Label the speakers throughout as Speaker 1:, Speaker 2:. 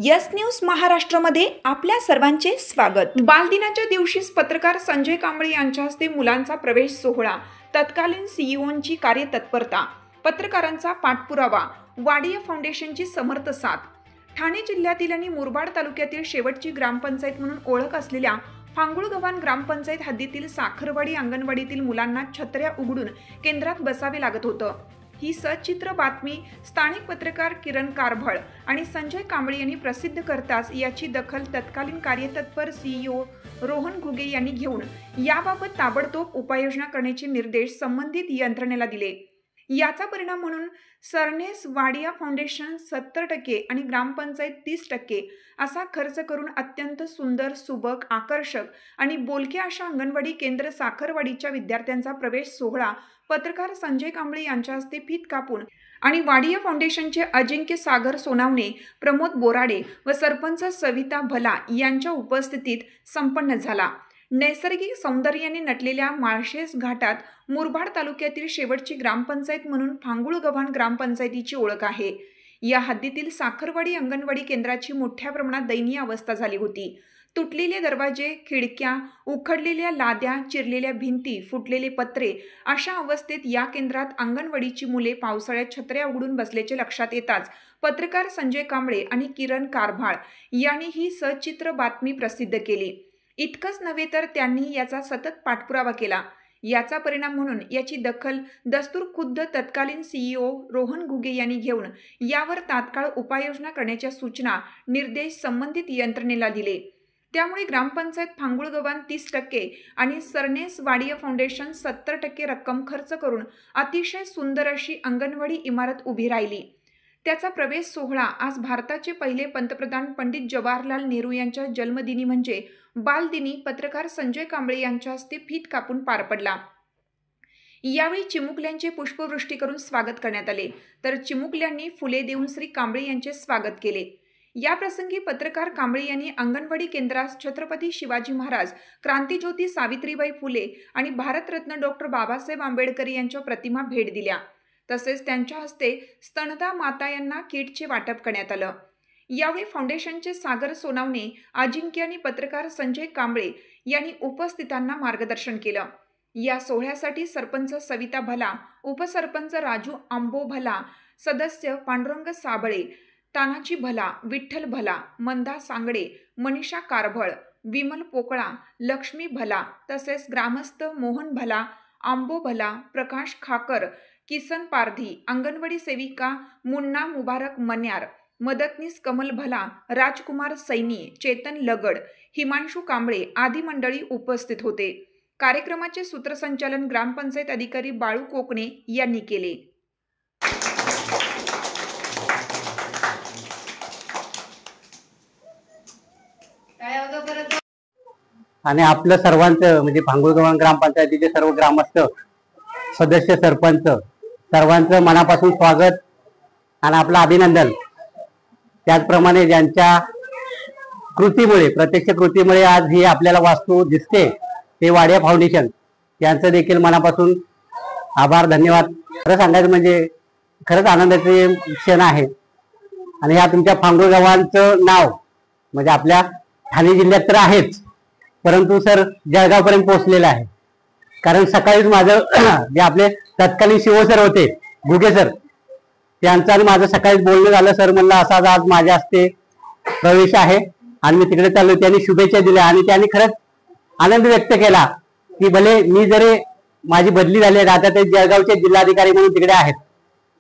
Speaker 1: Yes news महाराष्ट्रामध्ये आपल्या सर्वांचे स्वागत। बालदिनाच्या दिवशीच पत्रकार संजय कांबळे यांच्या हस्ते मुलांचा प्रवेश सोहळा, तत्कालीन सीईओंची कार्यतत्परता, पत्रकारांचा पाठपुरावा, वाडिया फाउंडेशनची समर्थ साथ। ठाणे जिल्ह्यातील आणि मुरबाड तालुक्यातील शेवटची ग्रामपंचायत म्हणून ओळख असलेल्या फांगुळगव्हाण ग्रामपंचायत हद्दीतील साखरवाडी अंगणवाडीतील मुलांना छत्र्या उघडून केंद्रात बसावे लागत होतं। ही सचित्र बातमी स्थानिक पत्रकार किरण कारभाळ आणि संजय कांबळे यांनी प्रसिद्ध करताच याची दखल तत्कालीन कार्यतत्पर सीईओ रोहन घुगे यांनी घेऊन याबाबत ताबडतोब उपाययोजना करण्याचे निर्देश संबंधित यंत्रणेला दिले। याचा परिणाम म्हणून सरनेस वाडिया फाउंडेशन 70% आणि ग्रामपंचायत 30% असा खर्च करून अत्यंत सुंदर, सुबक, आकर्षक आणि बोलके अशा अंगणवाडी केंद्र साखरवाडीच्या विद्यार्थ्यांचा प्रवेश सोहळा पत्रकार संजय कांबळे यांच्या हस्ते फीत कापून आणि वाडिया फाउंडेशनचे अजिंक्य सागर सोनावणे, प्रमोद बोराडे व सरपंच सविता भला यांच्या उपस्थितीत संपन्न झाला। नैसर्गिक सौंदर्याने नटलेल्या माळशेज घाटात मुरबाड तालुक्यातील शेवटची ग्रामपंचायत म्हणून फांगुळगव्हाण ग्रामपंचायतीची ओळख आहे। या हद्दीतील साखरवाडी अंगणवाडी केंद्राची मोठ्या प्रमाणात दयनीय अवस्था झाली होती। तुटलेले दरवाजे, खिडक्या, उखडलेल्या लाद्या, चिरलेल्या भिंती, फुटलेले पत्रे अशा अवस्थेत या केंद्रात अंगणवाडीची मुले पावसाळ्यात छत्र्या उघडून बसल्याचे लक्षात येताच पत्रकार संजय कांबळे आणि किरण कारभाळ यांनी ही सचित्र बातमी प्रसिद्ध केली। इतकंच नव्हे तर त्यांनी याचा सतत पाठपुरावा केला। याचा परिणाम म्हणून याची दखल दस्तूर खुद्द तत्कालीन सीईओ रोहन घुगे यांनी घेऊन यावर तात्काळ उपाययोजना करण्याच्या सूचना, निर्देश संबंधित यंत्रणेला दिले। त्यामुळे ग्रामपंचायत फांगुळगव्हाण 30% आणि सरनेस वाडिया फाउंडेशन 70% रक्कम खर्च करून अतिशय सुंदर अशी अंगणवाडी इमारत उभी राहिली। त्याचा प्रवेश सोहळा आज भारताचे पहिले पंतप्रधान पंडित जवाहरलाल नेहरू यांच्या जन्मदिनी म्हणजे बालदिनी पत्रकार संजय कांबळे यांच्या हस्ते फीत कापून पार पडला। यावेळी चिमुकल्यांचे पुष्पवृष्टी करून स्वागत करण्यात आले, तर चिमुकल्यांनी फुले देऊन श्री कांबळे यांचे स्वागत केले। या प्रसंगी पत्रकार कांबळे यांनी अंगणवाडी केंद्रास छत्रपती शिवाजी महाराज, क्रांतीज्योती सावित्रीबाई फुले आणि भारतरत्न डॉक्टर बाबासाहेब आंबेडकर यांच्या प्रतिमा भेट दिल्या। तसेच त्यांच्या हस्ते स्तनदा माता यांना किटचे वाटप करण्यात आलं। यावेळी फाउंडेशनचे सागर सोनावणे, अजिंक्य आणि पत्रकार संजय कांबळे यांनी उपस्थितांना मार्गदर्शन केलं। या सोहळ्यासाठी सरपंच सविता भला, उपसरपंच राजू आंबो भला, सदस्य पांडुरंग साबळे, तानाजी भला, विठ्ठल भला, मंदा सांगडे, मनीषा कारभळ, विमल पोकळा, लक्ष्मी भला तसेच ग्रामस्थ मोहन भला, आंबो भला, प्रकाश खाकर, किसन पारधी, अंगणवाडी सेविका मुन्ना मुबारक मन्यार, मदतनीस कमल भला, राजकुमार सैनी, चेतन लगड, हिमांशु कांबळे आदी मंडळी उपस्थित होते। कार्यक्रमाचे सूत्रसंचालन ग्रामपंचायत अधिकारी बाळू कोकणे यांनी केले।
Speaker 2: आणि आपलं सर्वांचं म्हणजे फांगुळगव्हाण ग्रामपंचायतीचे सर्व ग्रामस्थ, सदस्य, सरपंच सर्वांचं मनापासून स्वागत आणि आपलं अभिनंदन। त्याचप्रमाणे ज्यांच्या कृतीमुळे, प्रत्यक्ष कृतीमुळे आज ही आपल्याला वास्तू दिसते ते वाडिया फाउंडेशन, यांचं देखील मनापासून आभार, धन्यवाद। खरं सांगायचं म्हणजे खरंच आनंदाचे क्षण आहे। आणि ह्या तुमच्या फांगुळगव्हाणचं नाव म्हणजे आपल्या ठाणे जिल्ह्यात तर आहेच, परंतु सर जळगावपर्यंत पोहोचलेलं आहे। कारण सकाळीच माझं जे आपले तत्कालीन सीईओ सर होते घुगे सर, त्यांचं आणि माझं सकाळीच बोलणं झालं। सर म्हणलं असा आज माझ्या हस्ते प्रवेश आहे आणि मी तिकडे चाललो। त्यांनी शुभेच्छा दिल्या आणि त्यांनी खरंच आनंद व्यक्त केला की भले मी जरी माझी बदली झाली आता ते जळगावचे जिल्हाधिकारी म्हणून तिकडे आहेत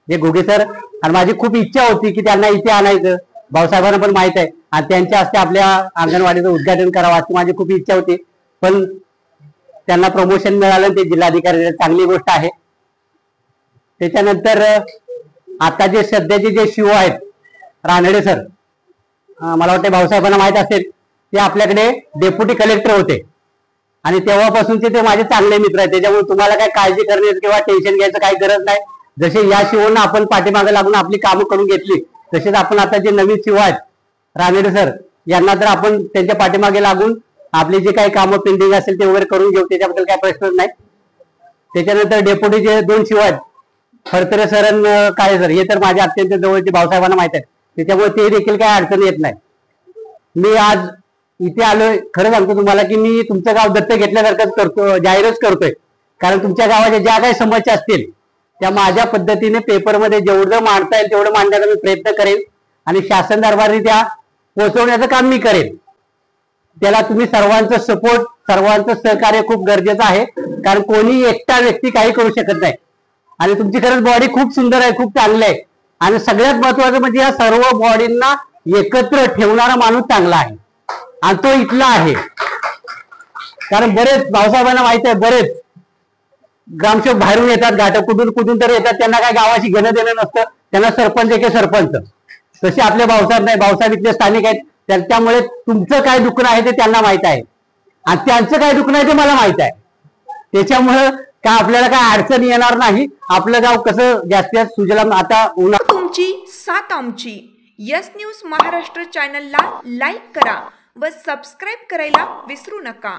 Speaker 2: जे घुगे सर, आणि माझी खूप इच्छा होती की त्यांना इथे आणायचं। भाऊसाहेबांना पण माहित आहे आणि त्यांच्या हस्ते आपल्या अंगणवाडीचं उद्घाटन करावं अशी माझी खूप इच्छा होती, पण त्यांना प्रमोशन मिळालं, ते जिल्हाधिकारी, चांगली गोष्ट आहे। त्याच्यानंतर आता जे सध्याचे जे सीईओ आहेत रानडे सर, मला वाटतं भाऊसाहेबांना माहित असेल, ते आपल्याकडे डेप्युटी कलेक्टर होते आणि तेव्हापासूनचे ते माझे चांगले मित्र आहेत। त्याच्यामुळे तुम्हाला काय काळजी करण्याची किंवा टेन्शन घ्यायचं काही गरज नाही। जसे या सीईओना आपण पाठीमागे लागून आपली कामं करून घेतली, तसेच आपण आता जे नवीन सीईओ आहेत रानडे सर, यांना तर आपण त्यांच्या पाठीमागे लागून आपले जे काही कामं पेंडिंग असेल ते वगैरे करून घेऊ, त्याच्याबद्दल काही प्रश्नच नाही। त्याच्यानंतर डेप्युटी जे 2 सीईओ आहेत फडतरे सर आणि काळे सर, हे तर माझ्या अत्यंत जवळचे, भाऊसाहेबांना माहित आहे, त्याच्यामुळे ते देखील काही अडचण येत नाही। मी आज इथे आलोय, खरं सांगतो तुम्हाला की मी तुमचं गाव दत्तक घेतल्यासारखंच करतो, जाहीरच करतोय. कारण तुमच्या गावाच्या ज्या काही समस्या असतील त्या माझ्या पद्धतीने पेपरमध्ये जेवढं मांडता येईल तेवढं मांडण्याचा मी प्रयत्न करेन आणि शासन दरबारी त्या पोहोचवण्याचं काम मी करेन. त्याला तुम्ही सर्वांचं सपोर्ट, सर्वांचं सहकार्य खूप गरजेचं आहे. कारण कोणी एकटा व्यक्ती काही करू शकत नाही. आणि तुमची खरंच बॉडी खूप सुंदर आहे, खूप चांगली आहे. आणि सगळ्यात महत्वाचं म्हणजे या सर्व बॉडींना एकत्र ठेवणारा माणूस चांगला आहे आणि तो इथला आहे. कारण बरेच भाऊसाहेबांना माहित आहे, बरेच ग्रामसेवक बाहेरून येतात, घाट कुठून तर येतात, त्यांना काय गावाशी घेणं देणं नसतं, त्यांना सरपंच एके सरपंच. तसे आपले भाऊसाहेब नाही, भाऊसाहेब इथले स्थानिक आहेत. त्यामुळे तुमचं काय दुखणं आहे ते त्यांना माहित आहे आणि त्यांचं काय दुखणं आहे ते मला माहित आहे. त्याच्यामुळं काय आपल्याला काय अडचण येणार नाही. आपलं गाव कसं जास्तीत सुजलाम. आता
Speaker 1: तुमची साथ आमची. यस न्यूज महाराष्ट्र चॅनलला लाईक करा व सबस्क्राईब करायला विसरू नका.